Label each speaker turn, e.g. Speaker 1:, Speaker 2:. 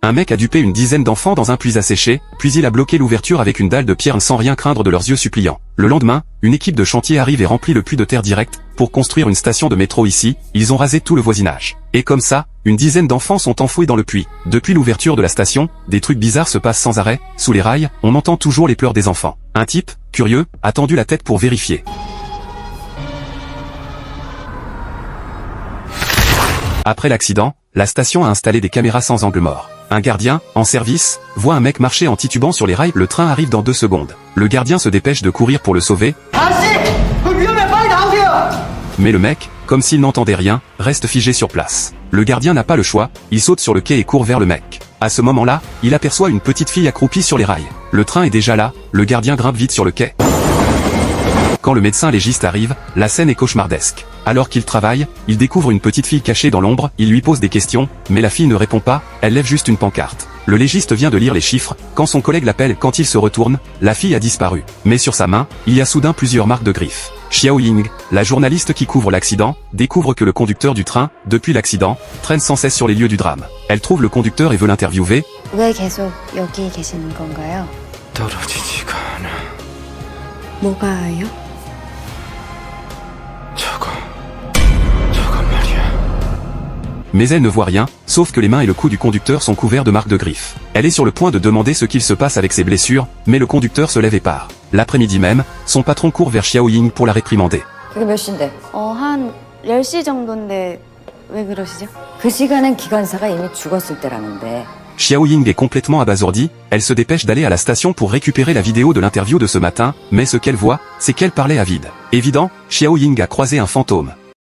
Speaker 1: Un mec a dupé une dizaine d'enfants dans un puits asséché, puis il a bloqué l'ouverture avec une dalle de pierre sans rien craindre de leurs yeux suppliants. Le lendemain, une équipe de chantier arrive et remplit le puits de terre direct. Pour construire une station de métro ici, ils ont rasé tout le voisinage. Et comme ça, une dizaine d'enfants sont enfouis dans le puits. Depuis l'ouverture de la station, des trucs bizarres se passent sans arrêt. Sous les rails, on entend toujours les pleurs des enfants. Un type, curieux, a tendu la tête pour vérifier. Après l'accident, la station a installé des caméras sans angle mort. Un gardien, en service, voit un mec marcher en titubant sur les rails. Le train arrive dans 2 secondes. Le gardien se dépêche de courir pour le sauver. Mais le mec, comme s'il n'entendait rien, reste figé sur place. Le gardien n'a pas le choix, il saute sur le quai et court vers le mec. À ce moment-là, il aperçoit une petite fille accroupie sur les rails. Le train est déjà là, le gardien grimpe vite sur le quai. Quand le médecin légiste arrive, la scène est cauchemardesque. Alors qu'il travaille, il découvre une petite fille cachée dans l'ombre, il lui pose des questions, mais la fille ne répond pas, elle lève juste une pancarte. Le légiste vient de lire les chiffres, quand son collègue l'appelle, quand il se retourne, la fille a disparu. Mais sur sa main, il y a soudain plusieurs marques de griffes. Xiao Ying, la journaliste qui couvre l'accident, découvre que le conducteur du train, depuis l'accident, traîne sans cesse sur les lieux du drame. Elle trouve le conducteur et veut l'interviewer.
Speaker 2: 왜 계속 여기 계시는 건가요?
Speaker 3: 떨어지지가 않아.
Speaker 2: 뭐가요?
Speaker 3: 저거 말이야.
Speaker 1: Mais elle ne voit rien, sauf que les mains et le cou du conducteur sont couverts de marques de griffes. Elle est sur le point de demander ce qu'il se passe avec ses blessures, mais le conducteur se lève et part. L'après-midi même, son patron court vers Xiao Ying pour la réprimander.
Speaker 2: 그게 몇 시인데? 한 10시 정도인데 왜 그러시죠? 그 시간엔 기관사가 이미 죽었을 때라는데.
Speaker 1: Xiao Ying est complètement abasourdie, elle se dépêche d'aller à la station pour récupérer la vidéo de l'interview de ce matin, mais ce qu'elle voit, c'est qu'elle parlait à vide. Évident, Xiao Ying a croisé un fantôme.